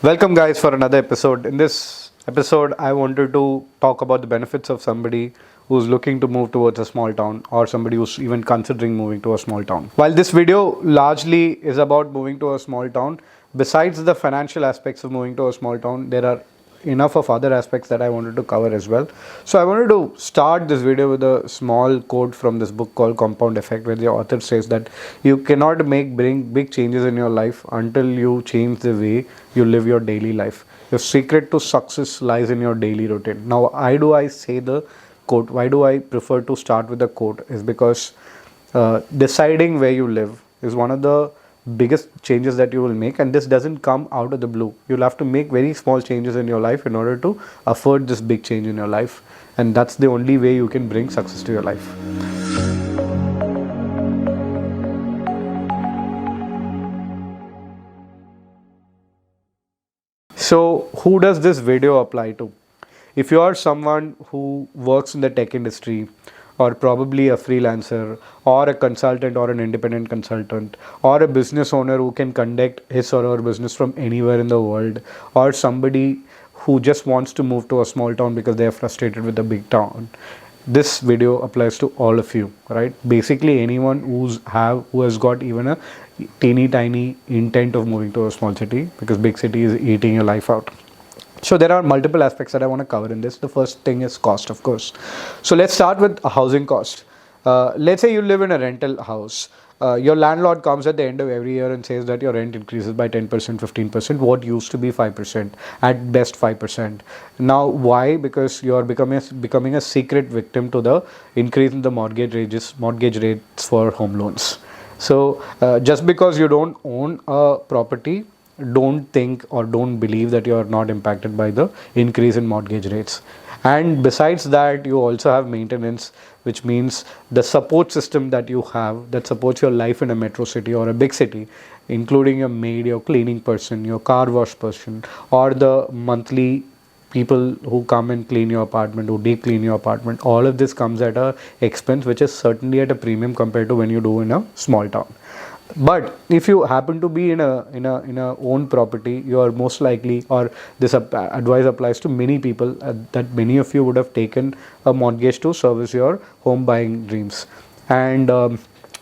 Welcome, guys, for another episode. In this episode, I wanted to talk about the benefits of somebody who's looking to move towards a small town or somebody who's even considering moving to a small town. While this video largely is about moving to a small town, besides the financial aspects of moving to a small town, there are enough of other aspects that I wanted to cover as well. So I wanted to start this video with a small quote from this book called Compound Effect, where the author says that you cannot bring big changes in your life until you change the way you live your daily life. Your secret to success lies in your daily routine. Now, why do I say the quote? Why do I prefer to start with the quote? Is because deciding where you live is one of the biggest changes that you will make, and this doesn't come out of the blue. You'll have to make very small changes in your life in order to afford this big change in your life, and that's the only way you can bring success to your life. So who does this video apply to? If you are someone who works in the tech industry, or probably a freelancer, or a consultant, or an independent consultant, or a business owner who can conduct his or her business from anywhere in the world, or somebody who just wants to move to a small town because they are frustrated with the big town, this video applies to all of you, right? Basically anyone who has got even a teeny tiny intent of moving to a small city, because big city is eating your life out. So there are multiple aspects that I want to cover in this. The first thing is cost, of course. So let's start with a housing cost. Let's say you live in a rental house. Your landlord comes at the end of every year and says that your rent increases by 10%, 15%, what used to be 5%, at best 5%. Now, why? Because you are becoming a secret victim to the increase in the mortgage rates for home loans. So just because you don't own a property, don't think or don't believe that you are not impacted by the increase in mortgage rates. And besides that, you also have maintenance, which means the support system that you have that supports your life in a metro city or a big city, including your maid, your cleaning person, your car wash person, or the monthly people who come and clean your apartment, who deep clean your apartment. All of this comes at a expense which is certainly at a premium compared to when you do in a small town. But if you happen to be in a own property, you are most likely, or this advice applies to many people, that many of you would have taken a mortgage to service your home buying dreams. And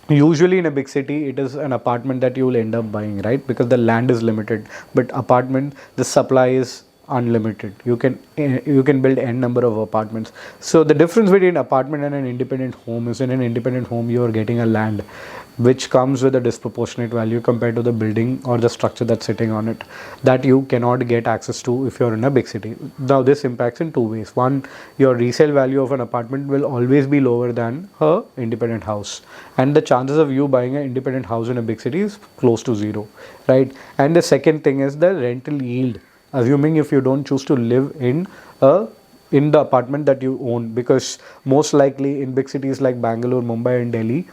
usually in a big city, it is an apartment that you will end up buying, right? Because the land is limited, but apartment, the supply is unlimited. You can build n number of apartments. So the difference between apartment and an independent home is, in an independent home you are getting a land which comes with a disproportionate value compared to the building or the structure that's sitting on it, that you cannot get access to if you're in a big city. Now this impacts in two ways. One, your resale value of an apartment will always be lower than a independent house, and the chances of you buying an independent house in a big city is close to zero, right? And the second thing is the rental yield, assuming if you don't choose to live in the apartment that you own, because most likely in big cities like Bangalore, Mumbai and Delhi,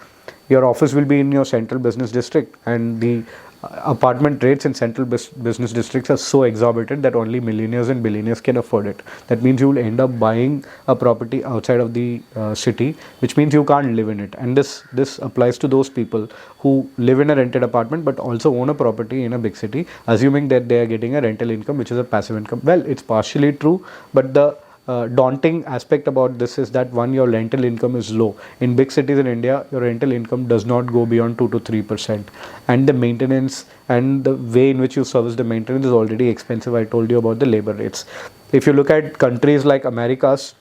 your office will be in your central business district, and the apartment rates in central business districts are so exorbitant that only millionaires and billionaires can afford it. That means you will end up buying a property outside of the city, which means you can't live in it. And this applies to those people who live in a rented apartment but also own a property in a big city, assuming that they are getting a rental income, which is a passive income. Well, it's partially true, but the daunting aspect about this is that, one, your rental income is low. In big cities in India, your rental income does not go beyond 2 to 3%, and the maintenance and the way in which you service the maintenance is already expensive. I told you about the labor rates. If you look at countries like Americas,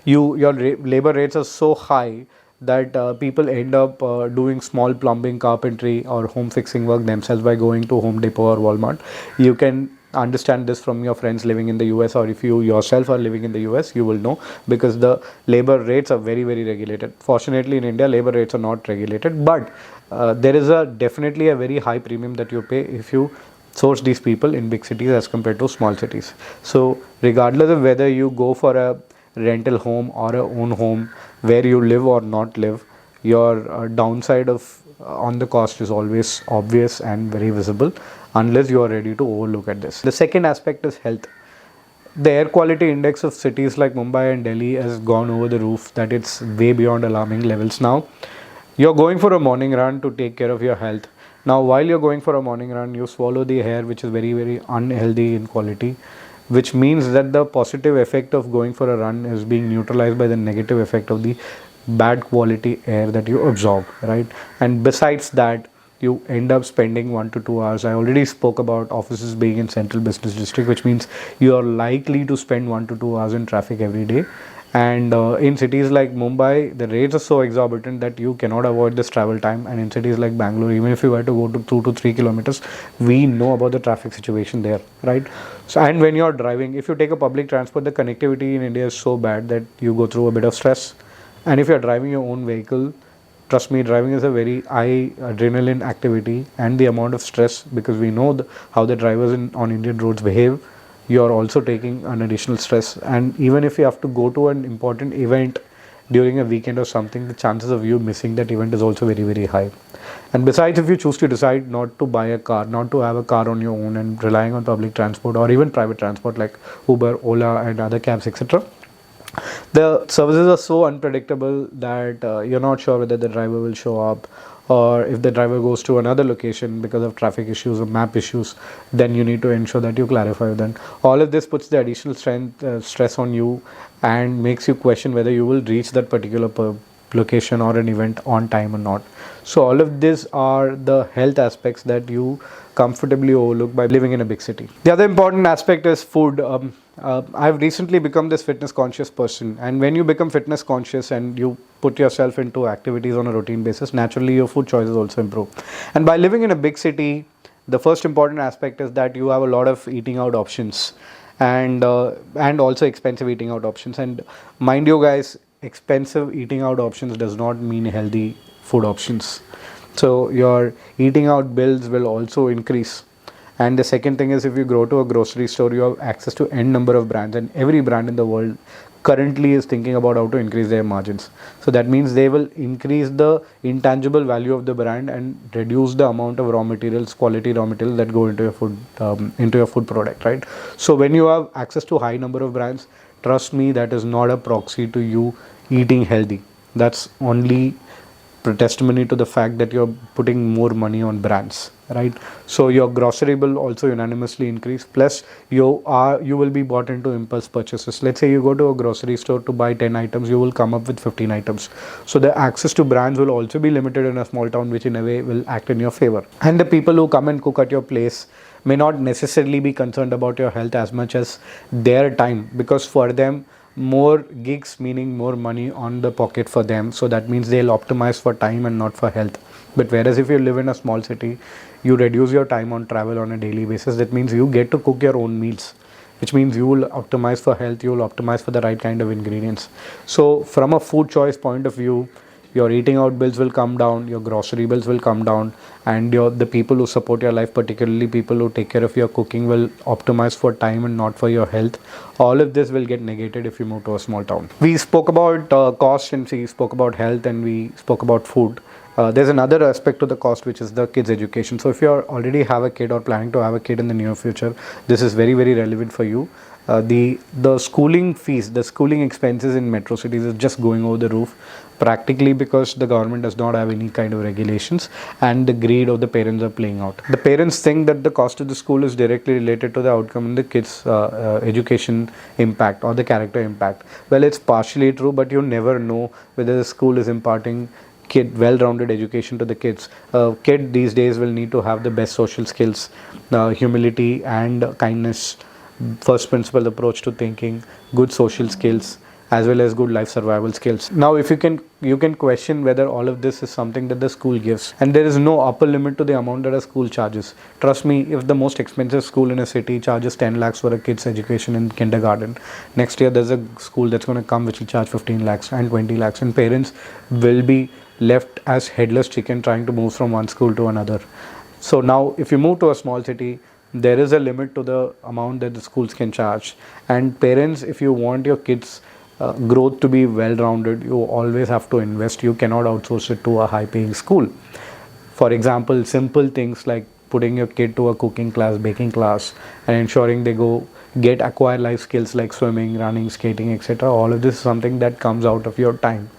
your labor rates are so high that people end up doing small plumbing, carpentry or home fixing work themselves by going to Home Depot or Walmart. You can understand this from your friends living in the US, or if you yourself are living in the US, you will know, because the labor rates are very, very regulated. Fortunately in India, labor rates are not regulated, but there is definitely a very high premium that you pay if you source these people in big cities as compared to small cities. So regardless of whether you go for a rental home or a own home, where you live or not live, your downside of on the cost is always obvious and very visible, unless you are ready to overlook at this. The second aspect is health. The air quality index of cities like Mumbai and Delhi has gone over the roof, that it's way beyond alarming levels now. You're going for a morning run to take care of your health. Now, while you're going for a morning run, you swallow the air, which is very, very unhealthy in quality, which means that the positive effect of going for a run is being neutralized by the negative effect of the bad quality air that you absorb, right? And besides that, you end up spending 1 to 2 hours. I already spoke about offices being in central business district, which means you are likely to spend 1 to 2 hours in traffic every day. And in cities like Mumbai, the rates are so exorbitant that you cannot avoid this travel time. And in cities like Bangalore, even if you were to go to 2 to 3 kilometers, we know about the traffic situation there, right? So, and when you're driving, if you take a public transport, the connectivity in India is so bad that you go through a bit of stress. And if you're driving your own vehicle, trust me, driving is a very high adrenaline activity, and the amount of stress, because we know how the drivers on Indian roads behave, you are also taking an additional stress. And even if you have to go to an important event during a weekend or something, the chances of you missing that event is also very, very high. And besides, if you choose to decide not to buy a car, not to have a car on your own and relying on public transport or even private transport like Uber, Ola and other cabs, etc., the services are so unpredictable that you're not sure whether the driver will show up, or if the driver goes to another location because of traffic issues or map issues, then you need to ensure that you clarify with them. All of this puts the additional stress on you and makes you question whether you will reach that particular location or an event on time or not. So all of these are the health aspects that you comfortably overlook by living in a big city. The other important aspect is food. I've recently become this fitness conscious person, and when you become fitness conscious and you put yourself into activities on a routine basis, naturally your food choices also improve. And by living in a big city, the first important aspect is that you have a lot of eating out options, and also expensive eating out options. And mind you guys, expensive eating out options does not mean healthy food options. So your eating out bills will also increase. And the second thing is, if you go to a grocery store, you have access to n number of brands, and every brand in the world currently is thinking about how to increase their margins. So that means they will increase the intangible value of the brand and reduce the amount of raw materials, quality raw materials that go into your food product, right? So when you have access to high number of brands, trust me, that is not a proxy to you eating healthy. That's only testimony to the fact that you're putting more money on brands, right? So your grocery bill also unanimously increase, plus you will be bought into impulse purchases. Let's say you go to a grocery store to buy 10 items, you will come up with 15 items. So the access to brands will also be limited in a small town, which in a way will act in your favor. And the people who come and cook at your place may not necessarily be concerned about your health as much as their time, because for them, more gigs meaning more money on the pocket for them. So that means they'll optimize for time and not for health. But whereas if you live in a small city, you reduce your time on travel on a daily basis. That means you get to cook your own meals, which means you will optimize for health, you will optimize for the right kind of ingredients. So from a food choice point of view, your eating out bills will come down, your grocery bills will come down, and the people who support your life, particularly people who take care of your cooking, will optimize for time and not for your health. All of this will get negated if you move to a small town. We spoke about cost, and we spoke about health, and we spoke about food. There's another aspect to the cost, which is the kids' education. So if you already have a kid or planning to have a kid in the near future, this is very, very relevant for you. The schooling fees, the schooling expenses in metro cities is just going over the roof, practically because the government does not have any kind of regulations, and the greed of the parents are playing out. The parents think that the cost of the school is directly related to the outcome in the kids' education impact or the character impact. Well, it's partially true, but you never know whether the school is imparting well-rounded education to the kids. Kid these days will need to have the best social skills, humility and kindness, first principle approach to thinking, good social skills, as well as good life survival skills. Now, if you can question whether all of this is something that the school gives, and there is no upper limit to the amount that a school charges. Trust me, if the most expensive school in a city charges 10 lakhs for a kid's education in kindergarten, next year there's a school that's going to come which will charge 15 lakhs and 20 lakhs, and parents will be left as headless chicken trying to move from one school to another. So now, if you move to a small city, there is a limit to the amount that the schools can charge. And parents, if you want your kids' growth to be well-rounded, you always have to invest. You cannot outsource it to a high-paying school. For example, simple things like putting your kid to a cooking class, baking class, and ensuring they acquire life skills like swimming, running, skating, etc. All of this is something that comes out of your time.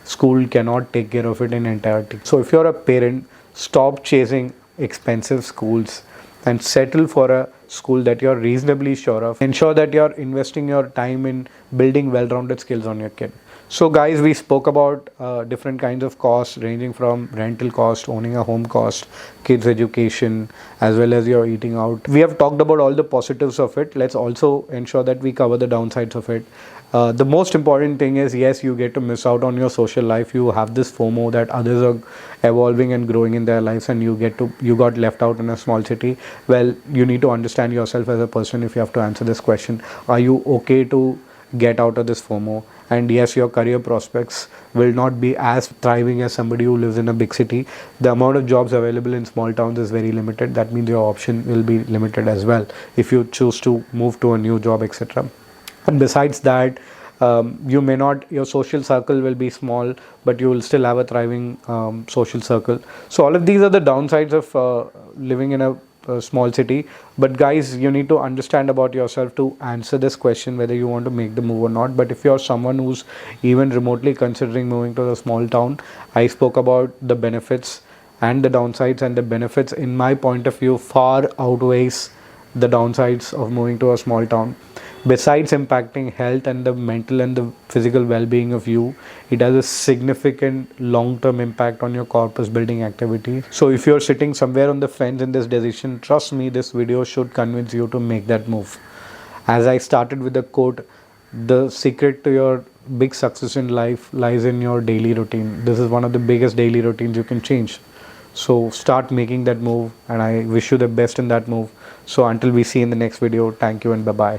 School cannot take care of it in entirety. So if you're a parent, stop chasing expensive schools and settle for a school that you're reasonably sure of. Ensure that you're investing your time in building well-rounded skills on your kid. So guys, we spoke about different kinds of costs, ranging from rental cost, owning a home cost, kids education, as well as your eating out. We have talked about all the positives of it. Let's also ensure that we cover the downsides of it. The most important thing is, yes, you get to miss out on your social life. You have this FOMO that others are evolving and growing in their lives, and you got left out in a small city. Well, you need to understand yourself as a person if you have to answer this question. Are you okay to get out of this FOMO? And yes, your career prospects will not be as thriving as somebody who lives in a big city. The amount of jobs available in small towns is very limited. That means your option will be limited as well if you choose to move to a new job, etc. And besides that, you may not, your social circle will be small, but you will still have a thriving social circle. So all of these are the downsides of living in a small city. But guys, you need to understand about yourself to answer this question whether you want to make the move or not. But if you're someone who's even remotely considering moving to a small town, I spoke about the benefits and the downsides, and the benefits in my point of view far outweighs the downsides of moving to a small town. Besides impacting health and the mental and the physical well-being of you, it has a significant long-term impact on your corpus building activity. So if you're sitting somewhere on the fence in this decision, trust me, this video should convince you to make that move. As I started with the quote, the secret to your big success in life lies in your daily routine. This is one of the biggest daily routines you can change. So start making that move, and I wish you the best in that move. So until we see in the next video, thank you and bye-bye.